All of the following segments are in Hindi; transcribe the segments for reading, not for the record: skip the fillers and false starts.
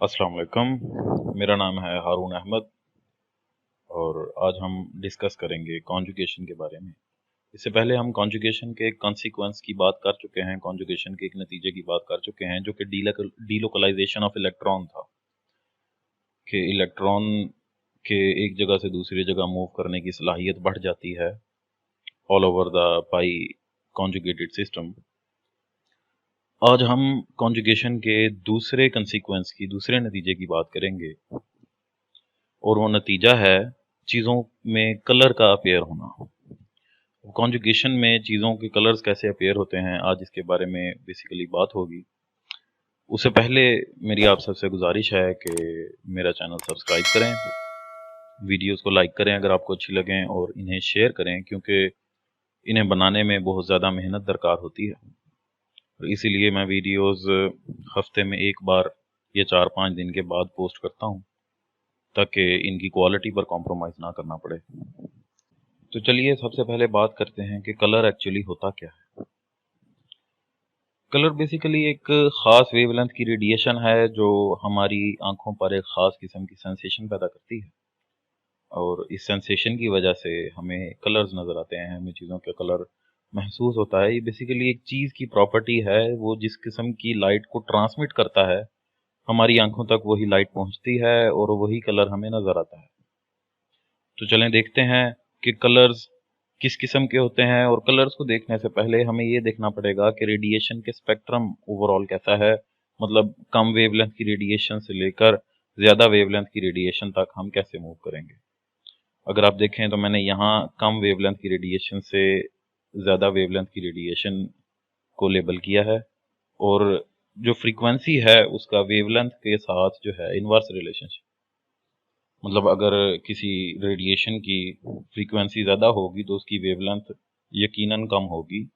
अस्सलाम वालेकुम। मेरा नाम है हारून अहमद और आज हम डिस्कस करेंगे कॉन्जुगेशन के बारे में। इससे पहले हम कॉन्जुगेशन के कॉन्सिक्वेंस की बात कर चुके हैं, कॉन्जुगेशन के एक नतीजे की बात कर चुके हैं जो कि डीलोकलाइजेशन ऑफ इलेक्ट्रॉन था, कि इलेक्ट्रॉन के एक जगह से दूसरी जगह मूव करने की सलाहियत बढ़ जाती है all over the pi conjugated system. आज हम कॉन्जुगेशन के दूसरे कंसीक्वेंस की, दूसरे नतीजे की बात करेंगे और वो नतीजा है चीज़ों में कलर का अपीयर होना। कॉन्जुगेशन में चीज़ों के कलर्स कैसे अपीयर होते हैं, आज इसके बारे में बेसिकली बात होगी। उससे पहले मेरी आप सबसे गुजारिश है कि मेरा चैनल सब्सक्राइब करें, वीडियोस को लाइक करें अगर आपको अच्छी लगें, और इन्हें शेयर करें क्योंकि इन्हें बनाने में बहुत ज़्यादा मेहनत दरकार होती है। और इसीलिए मैं वीडियोस हफ्ते में एक बार या 4-5 दिन के बाद पोस्ट करता हूँ ताकि इनकी क्वालिटी पर कॉम्प्रोमाइज़ ना करना पड़े। तो चलिए सबसे पहले बात करते हैं कि कलर एक्चुअली होता क्या है। कलर बेसिकली एक ख़ास वेवलेंथ की रेडिएशन है जो हमारी आंखों पर एक ख़ास किस्म की सेंसेशन पैदा करती है, और इस सेंसेशन की वजह से हमें कलर्स नज़र आते हैं, हमें चीज़ों का कलर महसूस होता है। ये बेसिकली एक चीज़ की प्रॉपर्टी है, वो जिस किस्म की लाइट को ट्रांसमिट करता है हमारी आंखों तक वही लाइट पहुंचती है और वही कलर हमें नज़र आता है। तो चलें देखते हैं कि कलर्स किस किस्म के होते हैं, और कलर्स को देखने से पहले हमें ये देखना पड़ेगा कि रेडिएशन के स्पेक्ट्रम ओवरऑल कैसा है, मतलब कम वेवलेंथ की रेडिएशन से लेकर ज़्यादा वेवलेंथ की रेडिएशन तक हम कैसे मूव करेंगे। अगर आप देखें तो मैंने यहाँ कम वेवलेंथ की रेडिएशन से ज़्यादा वेवलेंथ की रेडिएशन को लेबल किया है, और जो फ्रीक्वेंसी है उसका वेवलेंथ के साथ जो है इनवर्स रिलेशनशिप, मतलब अगर किसी रेडिएशन की फ्रीक्वेंसी ज़्यादा होगी तो उसकी वेवलेंथ यकीनन कम होगी,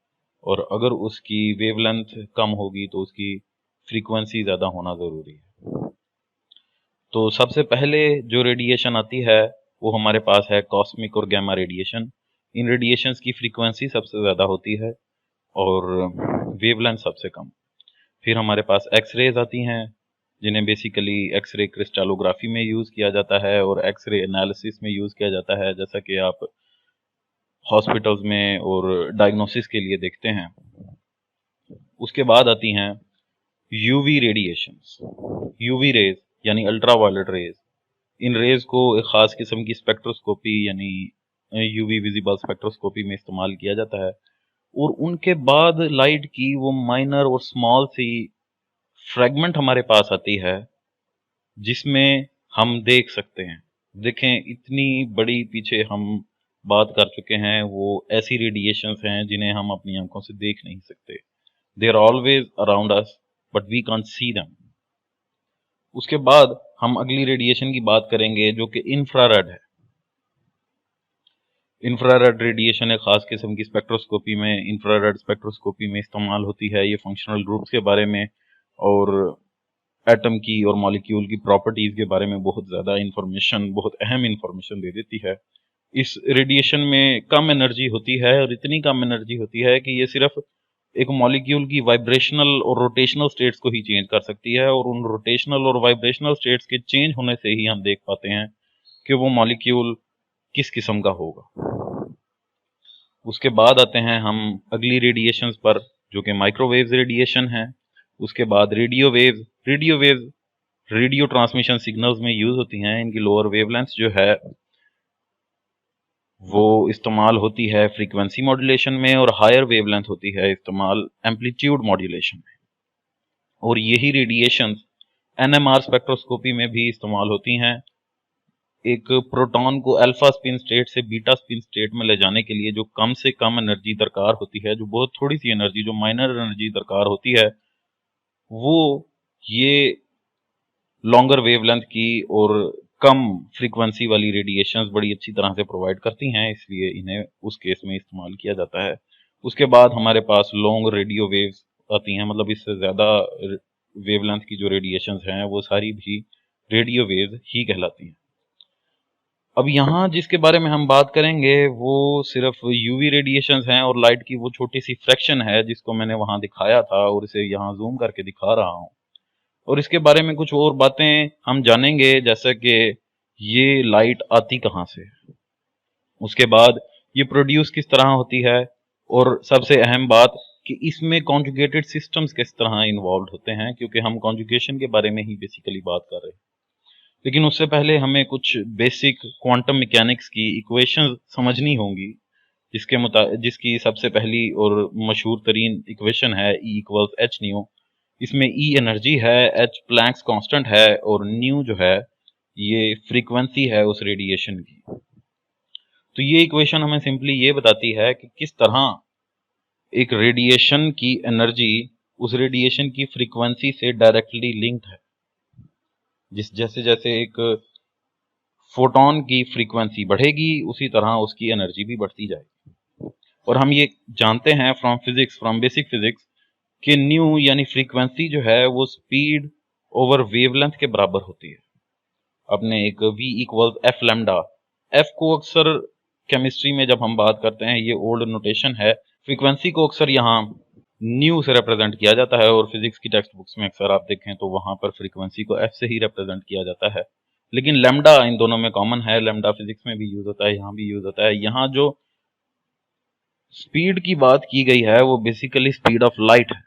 और अगर उसकी वेवलेंथ कम होगी तो उसकी फ्रीक्वेंसी ज़्यादा होना ज़रूरी है। तो सबसे पहले जो रेडिएशन आती है वो हमारे पास है कॉस्मिक और गैमा रेडिएशन। इन रेडिएशंस की फ्रीक्वेंसी सबसे ज़्यादा होती है और वेवलेंथ सबसे कम। फिर हमारे पास एक्स रेज आती हैं जिन्हें बेसिकली एक्सरे क्रिस्टलोग्राफी में यूज़ किया जाता है और एक्सरे एनालिसिस में यूज़ किया जाता है, जैसा कि आप हॉस्पिटल्स में और डायग्नोसिस के लिए देखते हैं। उसके बाद आती हैं यूवी रेडिएशंस, यूवी रेज यानी अल्ट्रावायलेट रेज। इन रेज को एक ख़ास किस्म की स्पेक्ट्रोस्कोपी यानी यूवी विजिबल स्पेक्ट्रोस्कोपी में इस्तेमाल किया जाता है, और उनके बाद लाइट की वो माइनर और स्मॉल सी फ्रेगमेंट हमारे पास आती है जिसमें हम देख सकते हैं। देखें इतनी बड़ी पीछे हम बात कर चुके हैं, वो ऐसी रेडिएशंस हैं जिन्हें हम अपनी आंखों से देख नहीं सकते। They are always around us but we can't see them. उसके बाद हम अगली रेडिएशन की बात करेंगे जो कि इंफ्रारेड है। इंफ्रारेड रेडिएशन एक खास किस्म की स्पेक्ट्रोस्कोपी में, इंफ्रारेड स्पेक्ट्रोस्कोपी में इस्तेमाल होती है। ये फंक्शनल ग्रुप्स के बारे में और एटम की और मॉलिक्यूल की प्रॉपर्टीज के बारे में बहुत ज़्यादा इंफॉर्मेशन, बहुत अहम इंफॉर्मेशन दे देती है। इस रेडिएशन में कम एनर्जी होती है, और इतनी कम एनर्जी होती है कि ये सिर्फ एक मॉलिक्यूल की वाइब्रेशनल और रोटेशनल स्टेट्स को ही चेंज कर सकती है, और उन रोटेशनल और वाइब्रेशनल स्टेट्स के चेंज होने से ही हम देख पाते हैं कि वो मॉलिक्यूल किस किस्म का होगा। उसके बाद आते हैं हम अगली रेडिएशंस पर जो कि माइक्रोवेव्स रेडिएशन है। उसके बाद radio waves radio transmission signals में यूज होती हैं। इनकी लोअर वेवलेंथ जो है वो इस्तेमाल होती है फ्रीक्वेंसी मॉड्यूलेशन में, और हायर वेवलेंथ होती है इस्तेमाल एम्पलीट्यूड मॉड्यूलेशन में। और यही रेडिएशंस एनएमआर स्पेक्ट्रोस्कोपी में भी इस्तेमाल होती हैं। एक प्रोटॉन को अल्फा स्पिन स्टेट से बीटा स्पिन स्टेट में ले जाने के लिए जो कम से कम एनर्जी दरकार होती है, जो बहुत थोड़ी सी एनर्जी, जो माइनर एनर्जी दरकार होती है, वो ये लॉन्गर वेवलेंथ की और कम फ्रीक्वेंसी वाली रेडिएशंस बड़ी अच्छी तरह से प्रोवाइड करती हैं, इसलिए इन्हें उस केस में इस्तेमाल किया जाता है। उसके बाद हमारे पास लॉन्ग रेडियो वेव्स आती हैं, मतलब इससे ज़्यादा वेवलेंथ की जो रेडिएशंस हैं वो सारी भी रेडियो वेव्स ही कहलाती हैं। अब यहाँ जिसके बारे में हम बात करेंगे वो सिर्फ यूवी रेडिएशंस हैं, और लाइट की वो छोटी सी फ्रैक्शन है जिसको मैंने वहाँ दिखाया था और इसे यहाँ जूम करके दिखा रहा हूँ। और इसके बारे में कुछ और बातें हम जानेंगे, जैसे कि ये लाइट आती कहाँ से, उसके बाद ये प्रोड्यूस किस तरह होती है, और सबसे अहम बात कि इसमें कॉन्जुगेटेड सिस्टम्स किस तरह इन्वॉल्व होते हैं, क्योंकि हम कॉन्जुगेशन के बारे में ही बेसिकली बात कर रहे हैं। लेकिन उससे पहले हमें कुछ बेसिक क्वांटम मैकेनिक्स की इक्वेशंस समझनी होंगी, जिसकी सबसे पहली और मशहूर तरीन इक्वेशन है E इक्वल्स एच न्यू। इसमें E एनर्जी है, H प्लैंक्स कांस्टेंट है, और न्यू जो है ये फ्रीक्वेंसी है उस रेडिएशन की। तो ये इक्वेशन हमें सिंपली ये बताती है कि किस तरह एक रेडिएशन की एनर्जी उस रेडिएशन की फ्रीक्वेंसी से डायरेक्टली लिंक्ड है। जैसे जैसे एक फोटोन की फ्रीक्वेंसी बढ़ेगी, उसी तरह उसकी एनर्जी भी बढ़ती जाएगी। और हम ये जानते हैं फ्रॉम बेसिक फिजिक्स कि न्यू यानी फ्रीक्वेंसी जो है वो स्पीड ओवर वेवलेंथ के बराबर होती है। अपने एक V equals F lambda, F को अक्सर केमिस्ट्री में जब हम बात करते हैं ये ओल्ड नोटेशन है, फ्रीक्वेंसी को अक्सर यहाँ न्यू से रिप्रेजेंट किया जाता है, और फिजिक्स की टेक्स्ट बुक्स में अक्सर आप देखें तो वहां पर फ्रीक्वेंसी को एफ से ही रिप्रेजेंट किया जाता है। लेकिन लैम्डा इन दोनों में कॉमन है, लैम्डा फिजिक्स में भी यूज होता है, यहाँ भी यूज होता है। यहाँ जो स्पीड की बात की गई है वो बेसिकली स्पीड ऑफ लाइट है।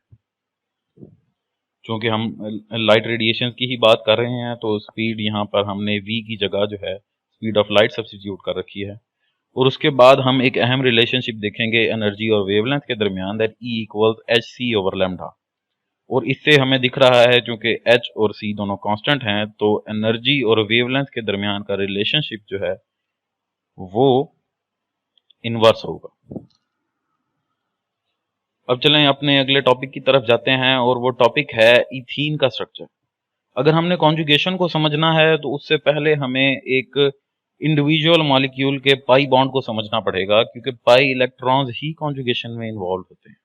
क्योंकि हम लाइट रेडिएशन की ही बात कर रहे हैं, तो स्पीड यहाँ पर हमने v की जगह जो है स्पीड ऑफ लाइट सब्स्टिट्यूट कर रखी है। और उसके बाद हम एक अहम रिलेशनशिप देखेंगे एनर्जी और वेवलेंथ के दरमियान, that E equals h c over lambda. और इससे हमें दिख रहा है क्योंकि H और C दोनों कांस्टेंट हैं, तो एनर्जी और वेवलेंथ के दरमियान का रिलेशनशिप जो है वो इनवर्स होगा। अब चलें अपने अगले टॉपिक की तरफ जाते हैं, और वो टॉपिक है इथीन का स्ट्रक्चर। अगर हमने कॉन्जुगेशन को समझना है तो उससे पहले हमें एक इंडिविजुअल मॉलिक्यूल के पाई बॉन्ड को समझना पड़ेगा, क्योंकि पाई इलेक्ट्रॉन्स ही कॉन्जुगेशन में इन्वॉल्व होते हैं।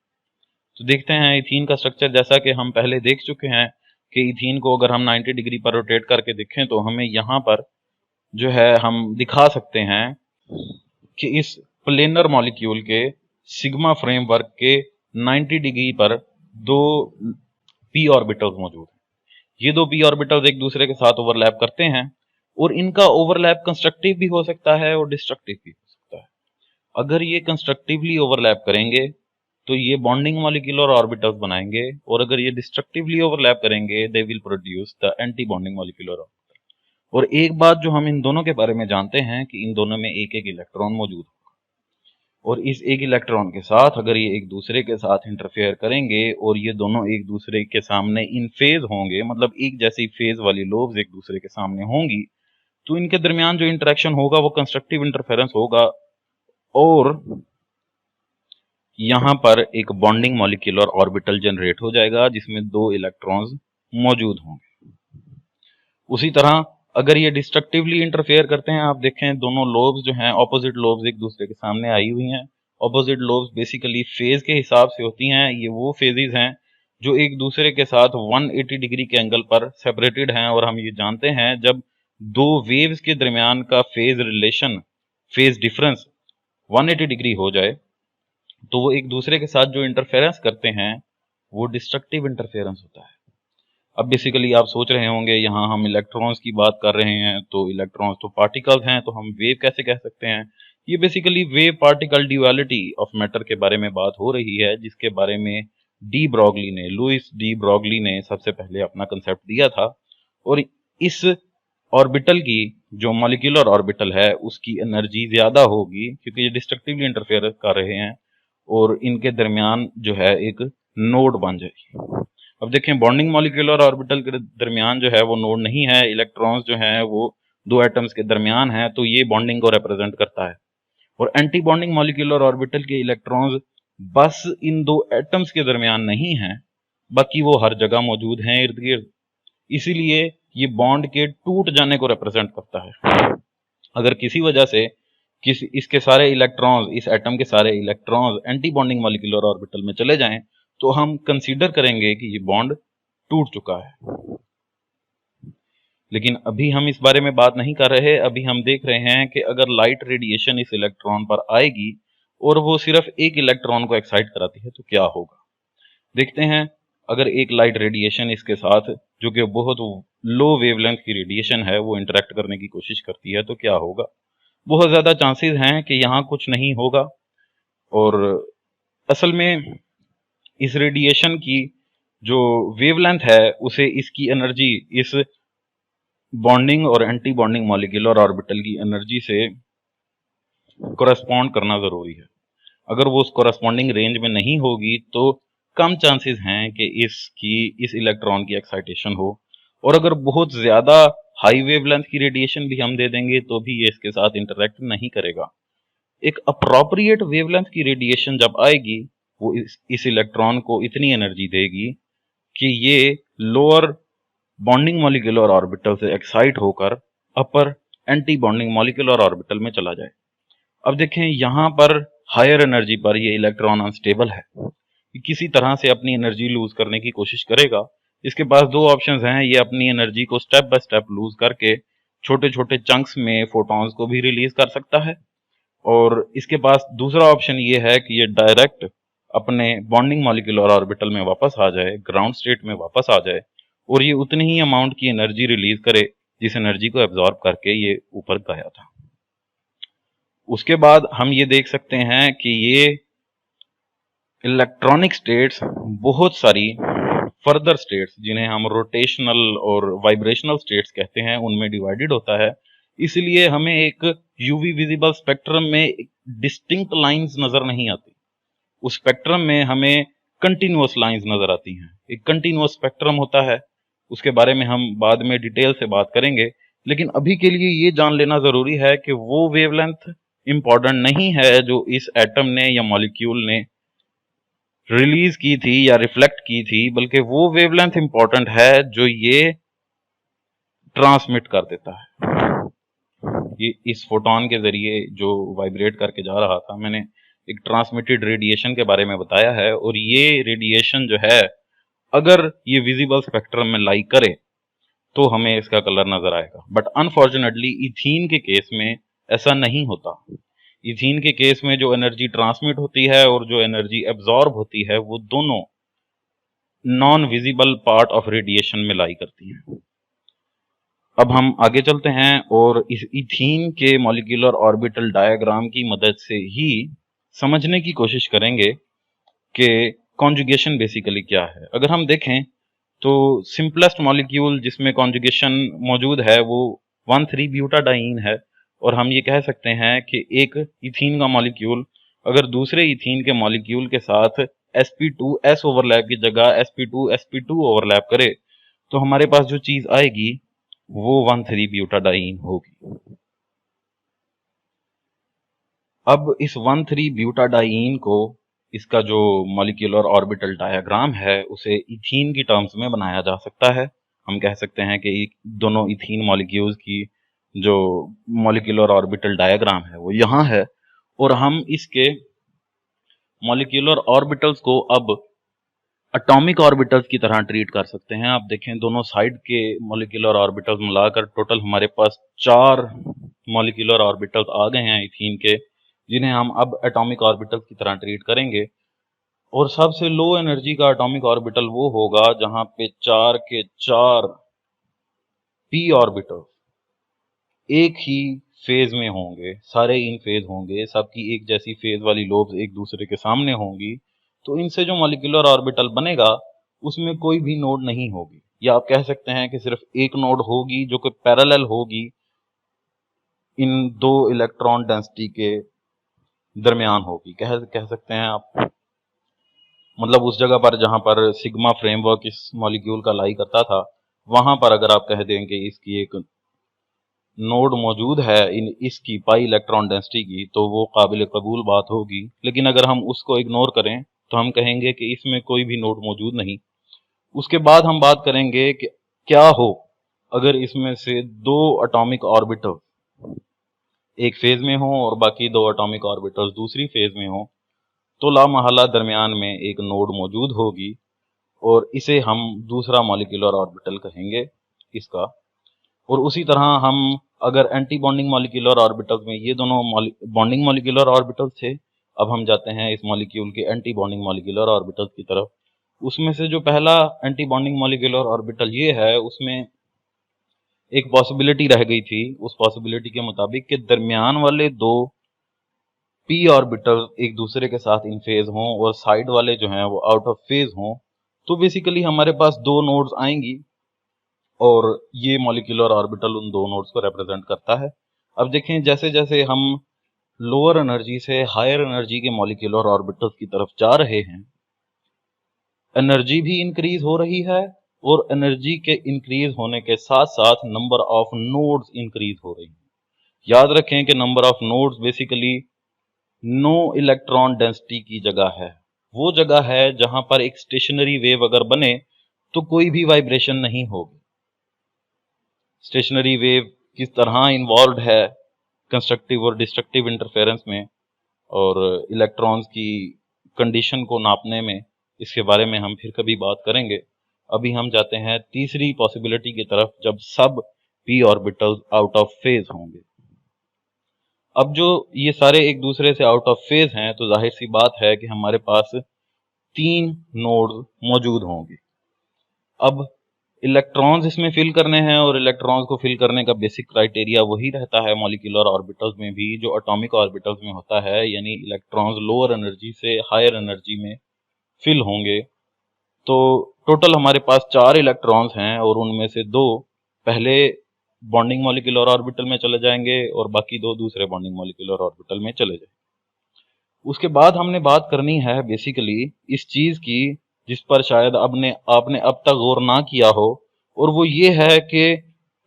तो देखते हैं इथीन का स्ट्रक्चर। जैसा कि हम पहले देख चुके हैं कि इथीन को अगर हम 90 डिग्री पर रोटेट करके देखें तो हमें यहाँ पर जो है हम दिखा सकते हैं कि इस प्लेनर मॉलिक्यूल के सिग्मा फ्रेमवर्क के 90 डिग्री पर दो p ऑर्बिटल्स मौजूद हैं। ये दो p ऑर्बिटल्स एक दूसरे के साथ ओवरलैप करते हैं, और इनका ओवरलैप कंस्ट्रक्टिव भी हो सकता है और डिस्ट्रक्टिव भी हो सकता है। अगर ये कंस्ट्रक्टिवली ओवरलैप करेंगे तो ये बॉन्डिंग मॉलिक्यूलर ऑर्बिटल्स बनाएंगे, और अगर ये डिस्ट्रक्टिवली ओवरलैप करेंगे they will produce the anti bonding molecular orbital. और एक बात जो हम इन दोनों के बारे में जानते हैं कि इन दोनों में एक एक इलेक्ट्रॉन मौजूद होगा, और इस एक इलेक्ट्रॉन के साथ अगर ये एक दूसरे के साथ इंटरफेयर करेंगे और ये दोनों एक दूसरे के सामने इन फेज होंगे, मतलब एक जैसी फेज वाली लोब्स एक दूसरे के सामने होंगी, तो इनके दरमियान जो इंटरेक्शन होगा वो कंस्ट्रक्टिव इंटरफेरेंस होगा, और यहाँ पर एक बॉन्डिंग मॉलिक्यूलर ऑर्बिटल जनरेट हो जाएगा जिसमें दो इलेक्ट्रॉन्स मौजूद होंगे। उसी तरह अगर ये डिस्ट्रक्टिवली इंटरफेयर करते हैं, आप देखें दोनों लोब्स जो हैं, ऑपोजिट लोब्स एक दूसरे के सामने आई हुई हैं। ऑपोजिट लोब्स बेसिकली फेज के हिसाब से होती हैं। ये वो फेजेस हैं जो एक दूसरे के साथ 180 डिग्री के एंगल पर सेपरेटेड हैं, और हम ये जानते हैं जब दो वेव्स के दरमियान का phase relation, phase difference 180 degree हो जाए तो वो एक दूसरे के साथ जो इंटरफेरेंस करते हैं वो डिस्ट्रक्टिव इंटरफेरेंस होता है। अब बेसिकली आप सोच रहे होंगे यहाँ हम इलेक्ट्रॉन्स की बात कर रहे हैं, तो इलेक्ट्रॉन्स तो पार्टिकल्स हैं, तो हम वेव कैसे कह सकते हैं? ये basically wave particle duality of matter के बारे में बात हो रही है, जिसके बारे में लुइस डी ब्रॉगली ने सबसे पहले अपना कंसेप्ट दिया था। और इस ऑर्बिटल की जो मॉलिक्यूलर ऑर्बिटल है उसकी एनर्जी ज्यादा होगी क्योंकि ये डिस्ट्रक्टिवली इंटरफेयर कर रहे हैं, और इनके दरमियान जो है एक नोड बन जाएगी। अब देखें बॉन्डिंग मॉलिक्यूलर ऑर्बिटल के दरमियान जो है वो नोड नहीं है, इलेक्ट्रॉन्स जो हैं वो दो एटम्स के दरमियान है, तो ये बॉन्डिंग को रिप्रेजेंट करता है। और एंटी बॉन्डिंग मॉलिक्यूलर ऑर्बिटल के इलेक्ट्रॉन्स बस इन दो एटम्स के दरमियान नहीं है, बाकी वो हर जगह मौजूद हैं इर्द गिर्द, इसीलिए ये बॉन्ड के टूट जाने को रिप्रेजेंट करता है। अगर किसी वजह से इसके सारे इलेक्ट्रॉन्स, इस एटम के सारे electrons anti bonding molecular orbital में चले जाएं तो हम कंसीडर करेंगे कि ये बॉन्ड टूट चुका है। लेकिन अभी हम इस बारे में बात नहीं कर रहे, अभी हम देख रहे हैं कि अगर लाइट रेडिएशन इस इलेक्ट्रॉन पर आएगी और वो सिर्फ एक इलेक्ट्रॉन को एक्साइट कराती है तो क्या होगा। देखते हैं, अगर एक लाइट रेडिएशन इसके साथ, जो कि बहुत लो वेवलेंथ की रेडिएशन है, वो इंटरेक्ट करने की कोशिश करती है तो क्या होगा? बहुत ज़्यादा चांसेस हैं कि यहाँ कुछ नहीं होगा। और असल में इस रेडिएशन की जो वेवलेंथ है उसे इसकी एनर्जी इस बॉन्डिंग और एंटी बॉन्डिंग मॉलिक्यूलर ऑर्बिटल की एनर्जी से कोरेस्पॉन्ड करना ज़रूरी है। अगर वो उस कोरेस्पॉन्डिंग रेंज में नहीं होगी तो कम चांसेस हैं कि इस इलेक्ट्रॉन की एक्साइटेशन हो। और अगर बहुत ज़्यादा हाई वेवलेंथ की रेडिएशन भी हम दे देंगे तो भी ये इसके साथ इंटरेक्ट नहीं करेगा। एक अप्रोप्रिएट वेवलेंथ की रेडिएशन जब आएगी, वो इस इलेक्ट्रॉन को इतनी एनर्जी देगी कि ये लोअर बॉन्डिंग मॉलिक्यूलर ऑर्बिटल से एक्साइट होकर अपर एंटी बॉन्डिंग मॉलिक्यूलर ऑर्बिटल में चला जाए। अब देखें, यहाँ पर हायर एनर्जी पर ये इलेक्ट्रॉन अनस्टेबल है, किसी तरह से अपनी एनर्जी लूज करने की कोशिश करेगा। इसके पास दो ऑप्शंस हैं, ये अपनी एनर्जी को स्टेप बाय स्टेप लूज करके छोटे छोटे चंक्स में फोटॉन्स को भी रिलीज कर सकता है, और इसके पास दूसरा ऑप्शन ये है कि ये डायरेक्ट अपने बॉन्डिंग मॉलिक्यूलर ऑर्बिटल में वापस आ जाए, ग्राउंड स्टेट में वापस आ जाए, और ये उतनी ही अमाउंट की एनर्जी रिलीज करे जिस एनर्जी को एब्जॉर्ब करके ये ऊपर गया था। उसके बाद हम ये देख सकते हैं कि ये इलेक्ट्रॉनिक स्टेट्स बहुत सारी फर्दर स्टेट्स, जिन्हें हम रोटेशनल और वाइब्रेशनल स्टेट्स कहते हैं, उनमें डिवाइडेड होता है। इसलिए हमें एक यूवी विजिबल स्पेक्ट्रम में डिस्टिंक्ट लाइंस नजर नहीं आती। उस स्पेक्ट्रम में हमें कंटिन्यूअस लाइंस नजर आती हैं। एक कंटिन्यूअस स्पेक्ट्रम होता है, उसके बारे में हम बाद में डिटेल से बात करेंगे, लेकिन अभी के लिए ये जान लेना जरूरी है कि वो वेवलेंथ इंपॉर्टेंट नहीं है जो इस एटम ने या मॉलिक्यूल ने रिलीज की थी या रिफ्लेक्ट की थी, बल्कि वो वेवलेंथ इंपॉर्टेंट है जो ये ट्रांसमिट कर देता है। ये इस फोटोन के जरिए जो वाइब्रेट करके जा रहा था, मैंने एक ट्रांसमिटेड रेडिएशन के बारे में बताया है, और ये रेडिएशन जो है अगर ये विजिबल स्पेक्ट्रम में लाई करे तो हमें इसका कलर नजर आएगा। बट अनफॉर्चुनेटली इथीन के केस में ऐसा नहीं होता। इथीन के केस में जो एनर्जी ट्रांसमिट होती है और जो एनर्जी एब्जॉर्ब होती है, वो दोनों non visible part of radiation में लाई करती हैं। अब हम आगे चलते हैं और इस इथीन के मॉलिक्यूलर ऑर्बिटल डायग्राम की मदद से ही समझने की कोशिश करेंगे कि कॉन्जुगेशन बेसिकली क्या है। अगर हम देखें तो सिंपलेस्ट मॉलिक्यूल जिसमें कॉन्जुगेशन मौजूद है वो 1,3-ब्यूटाडाइन है, और हम ये कह सकते हैं कि एक इथीन का मॉलिक्यूल अगर दूसरे इथीन के मॉलिक्यूल के साथ sp2s ओवरलैप की जगह sp2sp2 ओवरलैप करे तो हमारे पास जो चीज आएगी वो 1,3-ब्यूटाडाइन होगी। अब इस 1,3-ब्यूटाडाइन को, इसका जो मॉलिक्यूलर ऑर्बिटल डायग्राम है, उसे इथीन की टर्म्स में बनाया जा सकता है। हम कह सकते हैं कि दोनों इथीन मॉलिक्यूल्स की जो मॉलिक्यूलर ऑर्बिटल डायग्राम है वो यहाँ है, और हम इसके मॉलिक्यूलर ऑर्बिटल्स को अब एटॉमिक ऑर्बिटल्स की तरह ट्रीट कर सकते हैं। आप देखें, दोनों साइड के मॉलिक्यूलर ऑर्बिटल्स मिलाकर टोटल हमारे पास 4 मॉलिक्यूलर ऑर्बिटल्स आ गए हैं इथीन के, जिन्हें हम अब एटॉमिक ऑर्बिटल्स की तरह ट्रीट करेंगे। और सबसे लो एनर्जी का एटॉमिक ऑर्बिटल वो होगा जहां पे 4 के 4 पी ऑर्बिटल एक ही फेज में होंगे, सारे इन फेज होंगे, सबकी एक जैसी फेज वाली लोब्स एक दूसरे के सामने होंगी। तो इनसे जो मॉलिक्यूलर ऑर्बिटल बनेगा उसमें कोई भी नोड नहीं होगी, या आप कह सकते हैं कि सिर्फ एक नोड होगी जो कि पैरेलल होगी इन दो इलेक्ट्रॉन डेंसिटी के दरमियान होगी। कह सकते हैं आप, मतलब उस जगह पर जहां पर सिग्मा फ्रेमवर्क इस मॉलिक्यूल का लाई करता था, वहां पर अगर आप कह दें कि इसकी एक नोड मौजूद है इसकी पाई इलेक्ट्रॉन डेंसिटी की, तो वो काबिल कबूल बात होगी। लेकिन अगर हम उसको इग्नोर करें तो हम कहेंगे कि इसमें कोई भी नोड मौजूद नहीं। उसके बाद हम बात करेंगे कि क्या हो अगर इसमें से 2 एटॉमिक ऑर्बिटल एक फेज में हो और बाकी 2 एटॉमिक ऑर्बिटल्स दूसरी फेज में हो, तो लामहला दरमियान में एक नोड मौजूद होगी, और इसे हम दूसरा मॉलिक्यूलर ऑर्बिटल कहेंगे इसका। और उसी तरह हम अगर एंटी बॉन्डिंग मॉलिक्यूलर ऑर्बिटल्स में ये दोनों बॉन्डिंग मॉलिक्यूलर ऑर्बिटल्स थे, अब हम जाते हैं इस मॉलिक्यूल के एंटी बॉन्डिंग मॉलिक्यूलर ऑर्बिटल्स की तरफ। उसमें से जो पहला एंटी बॉन्डिंग मॉलिक्यूलर ऑर्बिटल ये है, उसमें एक पॉसिबिलिटी रह गई थी, उस पॉसिबिलिटी के मुताबिक कि दरमियान वाले दो पी ऑर्बिटल एक दूसरे के साथ इन फेज हों और साइड वाले जो हैं वो आउट ऑफ फेज हों, तो बेसिकली हमारे पास दो नोड्स आएंगी और ये मॉलिक्यूलर ऑर्बिटल उन दो नोड्स को रिप्रेजेंट करता है। अब देखें, जैसे जैसे हम लोअर एनर्जी से हायर एनर्जी के मॉलिक्यूलर ऑर्बिटल्स की तरफ जा रहे हैं, एनर्जी भी इंक्रीज हो रही है और एनर्जी के इंक्रीज होने के साथ साथ नंबर ऑफ नोड्स इंक्रीज हो रही है। याद रखें कि number of nodes basically no electron density की जगह है, वो जगह है जहां पर एक स्टेशनरी वेव अगर बने तो कोई भी वाइब्रेशन नहीं होगी। स्टेशनरी वेव किस तरह इन्वॉल्व है कंस्ट्रक्टिव और डिस्ट्रक्टिव इंटरफेरेंस में और इलेक्ट्रॉन्स की कंडीशन को नापने में, इसके बारे में हम फिर कभी बात करेंगे। अभी हम जाते हैं तीसरी पॉसिबिलिटी की तरफ, जब सब P orbitals out of phase होंगे। अब जो ये सारे एक दूसरे से आउट ऑफ फेज हैं, तो जाहिर सी बात है कि हमारे पास तीन नोड्स मौजूद होंगे। अब इलेक्ट्रॉन्स इसमें फिल करने हैं और इलेक्ट्रॉन्स को फिल करने का बेसिक क्राइटेरिया वही रहता है मॉलिक्यूलर ऑर्बिटल्स में भी जो एटॉमिक ऑर्बिटल्स में होता है, यानी इलेक्ट्रॉन्स लोअर एनर्जी से हायर एनर्जी में फिल होंगे। तो टोटल हमारे पास 4 इलेक्ट्रॉन्स हैं और उनमें से 2 पहले बॉन्डिंग मॉलिक्यूलर ऑर्बिटल में चले जाएंगे और बाकी 2 दूसरे बॉन्डिंग मॉलिक्यूलर ऑर्बिटल में चले जाएंगे। उसके बाद हमने बात करनी है बेसिकली इस चीज की जिस पर शायद आपने अब तक गौर ना किया हो, और वो ये है कि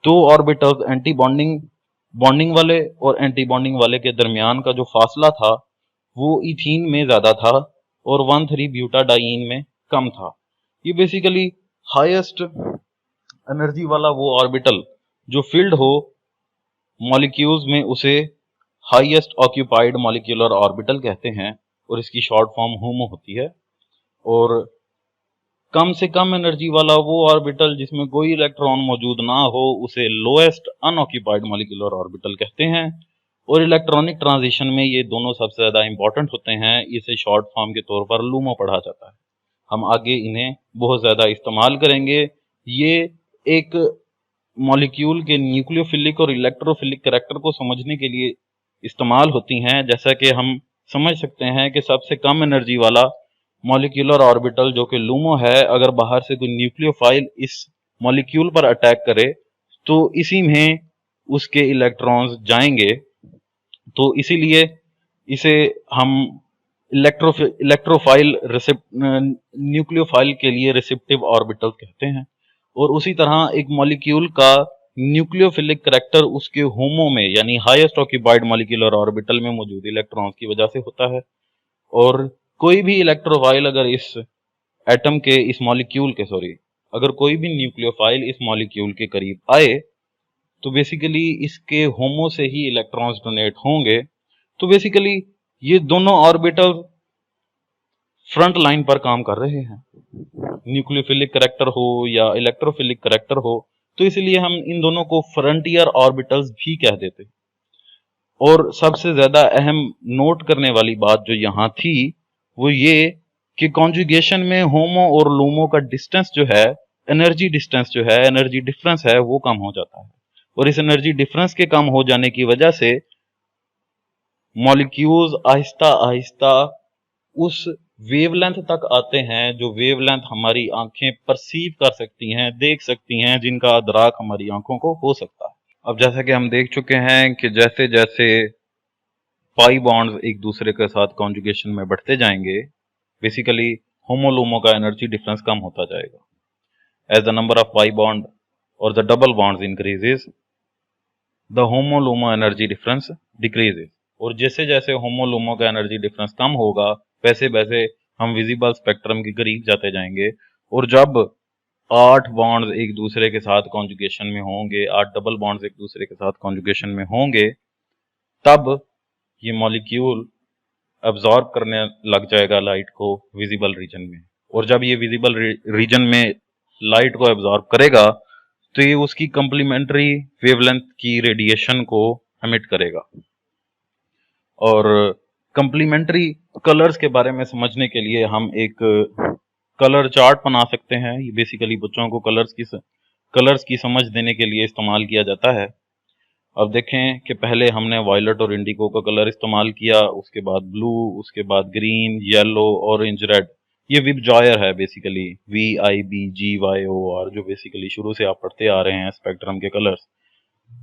2 ऑर्बिटल्स एंटी बॉन्डिंग वाले और एंटी बॉन्डिंग वाले के दरमियान का जो फासला था वो इथीन में ज्यादा था और 1,3-ब्यूटाडाईन में कम था। ये बेसिकली हाईएस्ट एनर्जी वाला वो ऑर्बिटल जो फिल्ड हो मॉलिक्यूल्स में उसे हाईएस्ट ऑक्यूपाइड मॉलिक्यूलर ऑर्बिटल कहते हैं और इसकी शॉर्ट फॉर्म HOMO होती है। और कम से कम एनर्जी वाला वो ऑर्बिटल जिसमें कोई इलेक्ट्रॉन मौजूद ना हो उसे लोएस्ट अनऑक्यूपाइड मॉलिक्यूलर ऑर्बिटल कहते हैं। और इलेक्ट्रॉनिक ट्रांजिशन में ये दोनों सबसे ज्यादा इंपॉर्टेंट होते हैं, इसे शॉर्ट फॉर्म के तौर पर LUMO पढ़ा जाता है। हम आगे इन्हें बहुत ज्यादा इस्तेमाल करेंगे। ये एक मॉलिक्यूल के न्यूक्लियोफिलिक और इलेक्ट्रोफिलिक कैरेक्टर को समझने के लिए इस्तेमाल होती हैं। जैसा कि हम समझ सकते हैं कि सबसे कम एनर्जी वाला मॉलिक्यूलर ऑर्बिटल जो कि LUMO है, अगर बाहर से कोई न्यूक्लियोफाइल इस मॉलिक्यूल पर अटैक करे तो इसी में उसके इलेक्ट्रॉन्स जाएंगे। तो इसीलिए इसे हम इलेक्ट्रोफाइल न्यूक्लियोफाइल के लिए रिसेप्टिव ऑर्बिटल कहते हैं। और उसी तरह एक मॉलिक्यूल का न्यूक्लियोफिलिक करैक्टर उसके HOMO में यानी हाईएस्ट ऑक्यूपाइड मॉलिक्यूलर ऑर्बिटल में मौजूद इलेक्ट्रॉन्स की वजह से होता है। और कोई भी इलेक्ट्रोफाइल अगर इस एटम के इस मॉलिक्यूल के अगर कोई भी न्यूक्लियोफाइल इस मॉलिक्यूल के करीब आए तो बेसिकली इसके HOMO से ही इलेक्ट्रॉन्स डोनेट होंगे। तो बेसिकली ये दोनों ऑर्बिटल फ्रंट लाइन पर काम कर रहे हैं, न्यूक्लियोफिलिक करैक्टर हो या इलेक्ट्रोफिलिक करैक्टर हो, तो इसलिए हम इन दोनों को फ्रंटियर ऑर्बिटल्स भी कह देते। और सबसे ज्यादा अहम नोट करने वाली बात जो यहाँ थी वो ये कि कॉन्जुगेशन में HOMO और LUMO का डिस्टेंस जो है, एनर्जी डिस्टेंस जो है, एनर्जी डिफरेंस है, वो कम हो जाता है। और इस एनर्जी डिफरेंस के कम हो जाने की वजह से मॉलिक्यूल्स आहिस्ता आहिस्ता उस वेवलेंथ तक आते हैं जो वेवलेंथ हमारी आंखें परसीव कर सकती हैं, देख सकती हैं, जिनका अदराक हमारी आंखों को हो सकता है। अब जैसा कि हम देख चुके हैं कि जैसे जैसे पाई बॉन्ड्स एक दूसरे के साथ कॉन्जुगेशन में बढ़ते जाएंगे, बेसिकली HOMO LUMO का एनर्जी डिफरेंस कम होता जाएगा। As the number of pi bond और the double bonds increases, the HOMO LUMO energy difference decreases. और जैसे जैसे HOMO LUMO का एनर्जी डिफरेंस कम होगा वैसे वैसे हम विजिबल स्पेक्ट्रम के करीब जाते जाएंगे। और जब 8 बॉन्ड्स एक दूसरे के साथ कॉन्जुगेशन में होंगे, 8 डबल बॉन्ड्स एक दूसरे के साथ कॉन्जुगेशन में होंगे, तब ये मॉलिक्यूल अब्जॉर्ब करने लग जाएगा लाइट को विजिबल रीजन में। और जब ये विजिबल रीजन में लाइट को अब्जॉर्ब करेगा तो ये उसकी कंप्लीमेंट्री वेवलेंथ की रेडिएशन को एमिट करेगा। और कंप्लीमेंट्री कलर्स के बारे में समझने के लिए हम एक कलर चार्ट बना सकते हैं। ये बेसिकली बच्चों को कलर्स की समझ देने के लिए इस्तेमाल किया जाता है। अब देखें कि पहले हमने वायलेट और इंडिगो का कलर इस्तेमाल किया, उसके बाद ब्लू, उसके बाद ग्रीन, येलो, ऑरेंज, रेड। ये विबजॉयर है बेसिकली, VIBGYOR, जो बेसिकली शुरू से आप पढ़ते आ रहे हैं स्पेक्ट्रम के कलर्स।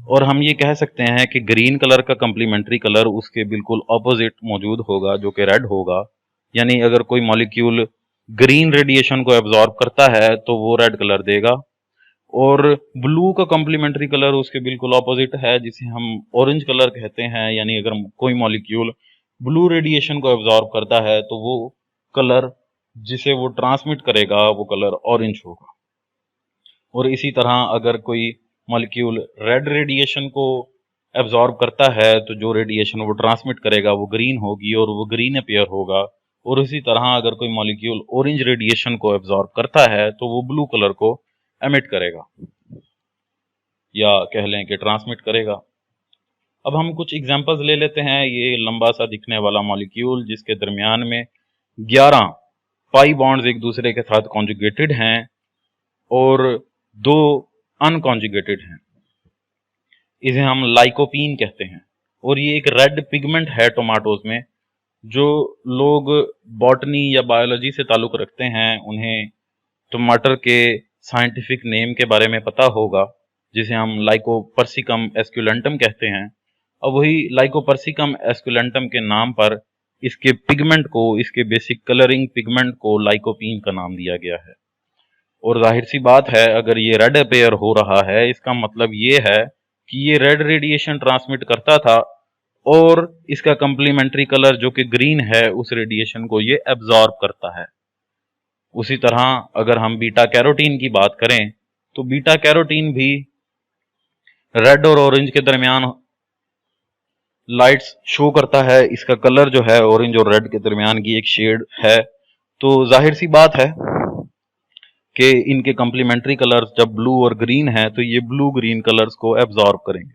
और हम ये कह सकते हैं कि ग्रीन कलर का कंप्लीमेंट्री कलर उसके बिल्कुल ऑपोजिट मौजूद होगा, जो कि रेड होगा। यानी अगर कोई मॉलिक्यूल ग्रीन रेडिएशन को एब्जॉर्ब करता है तो वो रेड कलर देगा, और ब्लू का कंप्लीमेंट्री कलर उसके बिल्कुल ऑपोजिट है, जिसे हम ऑरेंज कलर कहते हैं। यानी अगर कोई मॉलिक्यूल ब्लू रेडिएशन को एब्जॉर्ब करता है तो वो कलर जिसे वो ट्रांसमिट करेगा वो कलर ऑरेंज होगा। और इसी तरह अगर कोई मॉलिक्यूल रेड रेडिएशन को एब्जॉर्ब करता है तो जो रेडिएशन वो ट्रांसमिट करेगा वो ग्रीन होगी और वो ग्रीन अपीयर होगा। और इसी तरह अगर कोई मॉलिक्यूल ऑरेंज रेडिएशन को एब्जॉर्ब करता है तो वो ब्लू कलर को एमिट करेगा, या कह लें कि ट्रांसमिट करेगा। अब हम कुछ एग्जांपल्स ले लेते हैं। ये लंबा सा दिखने वाला मॉलिक्यूल जिसके दरमियान में 11 पाई बॉन्ड्स एक दूसरे के साथ कॉन्जुगेटेड हैं और 2 अनकॉन्जुगेटेड हैं, इसे हम लाइकोपीन कहते हैं। और ये एक रेड पिगमेंट है टोमेटोज में। जो लोग बॉटनी या बायोलॉजी से ताल्लुक रखते हैं उन्हें टमाटर के साइंटिफिक नेम के बारे में पता होगा, जिसे हम लाइकोपर्सिकम एस्कुलेंटम कहते हैं। अब वही लाइकोपर्सिकम एस्कुलेंटम के नाम पर इसके पिगमेंट को, इसके बेसिक कलरिंग पिगमेंट को लाइकोपीन का नाम दिया गया है। और जाहिर सी बात है, अगर ये रेड अपीयर हो रहा है इसका मतलब ये है कि ये रेड रेडिएशन ट्रांसमिट करता था और इसका कंप्लीमेंट्री कलर जो कि ग्रीन है उस रेडिएशन को ये एब्जॉर्ब करता है। उसी तरह अगर हम बीटा कैरोटीन की बात करें तो बीटा कैरोटीन भी रेड और ऑरेंज के दरमियान लाइट्स शो करता है। इसका कलर जो है ऑरेंज और रेड के दरमियान की एक शेड है। तो जाहिर सी बात है कि इनके कंप्लीमेंट्री कलर्स जब ब्लू और ग्रीन है तो ये ब्लू ग्रीन कलर्स को एब्जॉर्ब करेंगे।